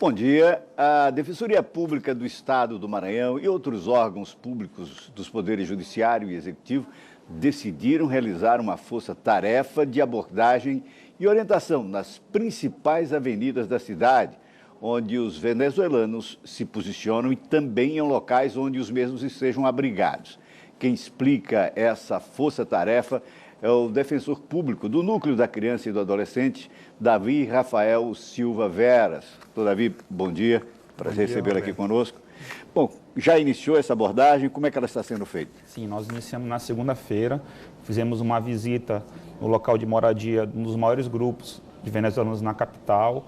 bom dia. A Defensoria Pública do Estado do Maranhão e outros órgãos públicos dos poderes judiciário e executivo decidiram realizar uma força-tarefa de abordagem e orientação nas principais avenidas da cidade, onde os venezuelanos se posicionam e também em locais onde os mesmos estejam abrigados. Quem explica essa força-tarefa é o defensor público do Núcleo da Criança e do Adolescente, Davi Rafael Silva Veras. Doutor Davi, bom dia. Prazer recebê-lo aqui conosco. Bom, já iniciou essa abordagem? Como é que ela está sendo feita? Sim, nós iniciamos na segunda-feira, fizemos uma visita no local de moradia de um dos maiores grupos de venezuelanos na capital,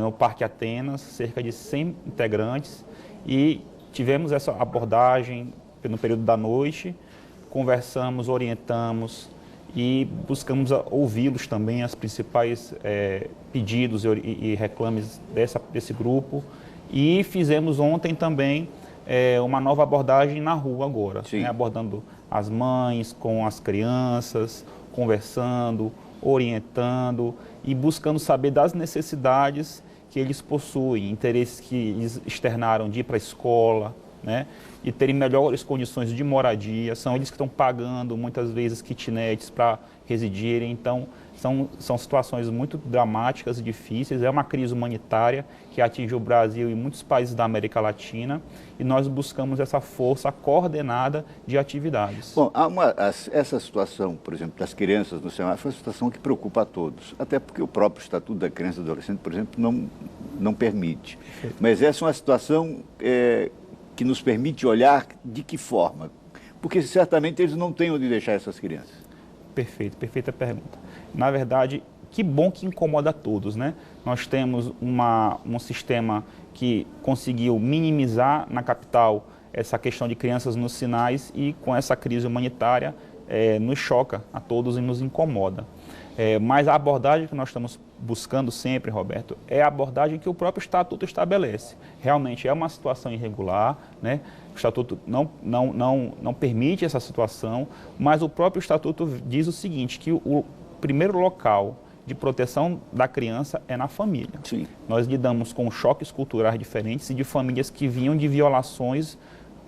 no Parque Atenas, cerca de 100 integrantes, e tivemos essa abordagem no período da noite, conversamos, orientamos e buscamos ouvi-los também, as principais pedidos e reclames desse grupo. E fizemos ontem também uma nova abordagem na rua agora, né, abordando as mães com as crianças, conversando, orientando e buscando saber das necessidades que eles possuem, interesses que eles externaram de ir para a escola, né, e terem melhores condições de moradia. São eles que estão pagando muitas vezes kitnets para residirem, então são situações muito dramáticas e difíceis. É uma crise humanitária que atinge o Brasil e muitos países da América Latina, e nós buscamos essa força coordenada de atividades. Bom, essa situação, por exemplo, das crianças no SEMAR, foi uma situação que preocupa a todos, até porque o próprio Estatuto da Criança e do Adolescente, por exemplo, não permite. Perfeito. Mas essa é uma situação que nos permite olhar de que forma? Porque certamente eles não têm onde deixar essas crianças. Perfeito, perfeita pergunta. Na verdade, que bom que incomoda a todos, né? Nós temos um sistema que conseguiu minimizar na capital essa questão de crianças nos sinais, e com essa crise humanitária nos choca a todos e nos incomoda. Mas a abordagem que nós estamos buscando sempre, Roberto, é a abordagem que o próprio Estatuto estabelece. Realmente é uma situação irregular, né? O Estatuto não permite essa situação, mas o próprio Estatuto diz o seguinte, que o primeiro local de proteção da criança é na família. Sim. Nós lidamos com choques culturais diferentes e de famílias que vinham de violações,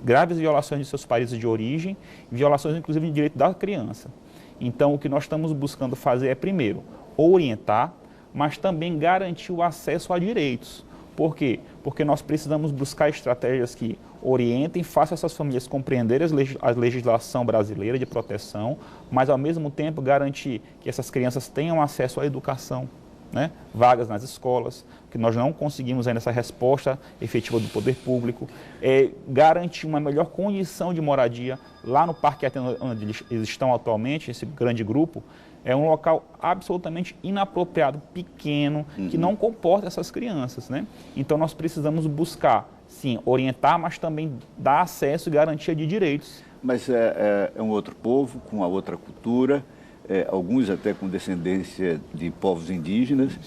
graves violações de seus países de origem, violações inclusive de direito da criança. Então, o que nós estamos buscando fazer é, primeiro, orientar, mas também garantir o acesso a direitos. Por quê? Porque nós precisamos buscar estratégias que orientem, façam essas famílias compreenderem a legislação brasileira de proteção, mas, ao mesmo tempo, garantir que essas crianças tenham acesso à educação, né? Vagas nas escolas, que nós não conseguimos ainda essa resposta efetiva do poder público, garantir uma melhor condição de moradia lá no Parque Atenas, onde eles estão atualmente, esse grande grupo. É um local absolutamente inapropriado, pequeno, que não comporta essas crianças, né? Então nós precisamos buscar, sim, orientar, mas também dar acesso e garantia de direitos. Mas é um outro povo, com uma outra cultura, alguns até com descendência de povos indígenas.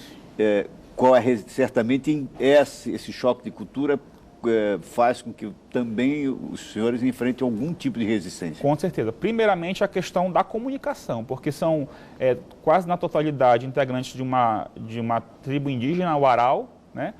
Certamente esse choque de cultura faz com que também os senhores enfrentem algum tipo de resistência. Com certeza. Primeiramente, a questão da comunicação, porque são quase na totalidade integrantes de uma tribo indígena, o Aral, né,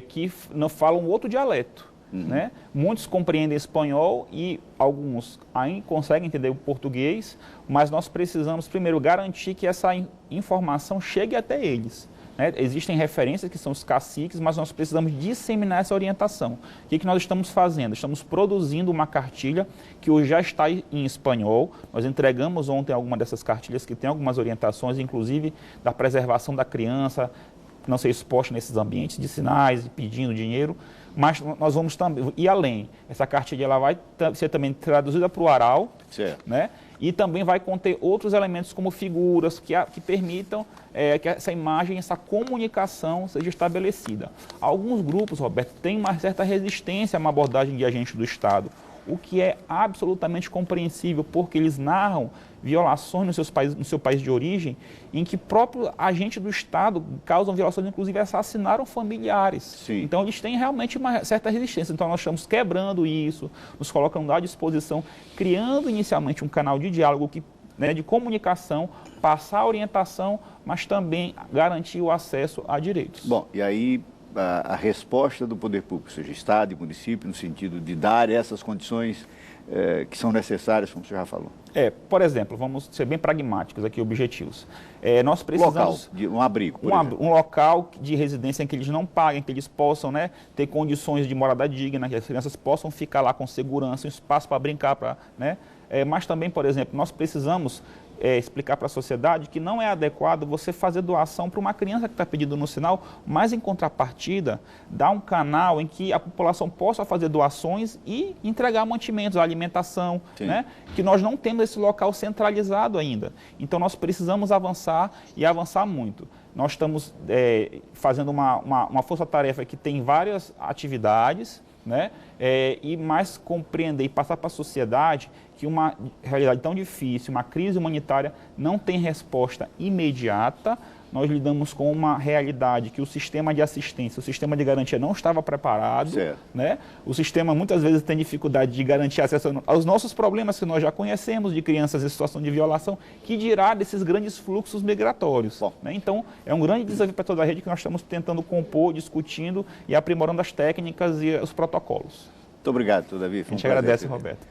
que não falam outro dialeto. Né? Muitos compreendem espanhol e alguns ainda conseguem entender o português, mas nós precisamos primeiro garantir que essa informação chegue até eles. Né? Existem referências que são os caciques, mas nós precisamos disseminar essa orientação. O que nós estamos fazendo? Estamos produzindo uma cartilha que hoje já está em espanhol. Nós entregamos ontem alguma dessas cartilhas que tem algumas orientações, inclusive da preservação da criança, não ser exposta nesses ambientes de sinais, pedindo dinheiro. Mas nós vamos também ir além. Essa cartilha ela vai ser também traduzida para o Aral, né? E também vai conter outros elementos como figuras que permitam que essa imagem, essa comunicação seja estabelecida. Alguns grupos, Roberto, têm uma certa resistência a uma abordagem de agente do Estado, o que é absolutamente compreensível, porque eles narram violações no seu país de origem, em que próprio agente do Estado causam violações, inclusive assassinaram familiares. Sim. Então eles têm realmente uma certa resistência. Então nós estamos quebrando isso, nos colocando à disposição, criando inicialmente um canal de diálogo de comunicação, passar a orientação, mas também garantir o acesso a direitos. Bom, e aí a resposta do poder público, seja Estado e município, no sentido de dar essas condições que são necessárias, como o senhor já falou? Por exemplo, vamos ser bem pragmáticos aqui, objetivos. Nós precisamos... Local, um abrigo, por um local de residência em que eles não paguem, que eles possam, né, ter condições de morada digna, que as crianças possam ficar lá com segurança, um espaço para brincar, né? Mas também, por exemplo, nós precisamos explicar para a sociedade que não é adequado você fazer doação para uma criança que está pedindo no sinal, mas em contrapartida, dar um canal em que a população possa fazer doações e entregar mantimentos, alimentação, né? Que nós não temos esse local centralizado ainda. Então nós precisamos avançar e avançar muito. Nós estamos fazendo uma força-tarefa que tem várias atividades, né? E mais compreender e passar para a sociedade que uma realidade tão difícil, uma crise humanitária, não tem resposta imediata. Nós lidamos com uma realidade que o sistema de assistência, o sistema de garantia não estava preparado, né? O sistema muitas vezes tem dificuldade de garantir acesso aos nossos problemas que nós já conhecemos, de crianças em situação de violação, que dirá desses grandes fluxos migratórios, né? Então, é um grande desafio para toda a rede que nós estamos tentando compor, discutindo e aprimorando as técnicas e os protocolos. Muito obrigado, Davi. A gente agradece, Roberto.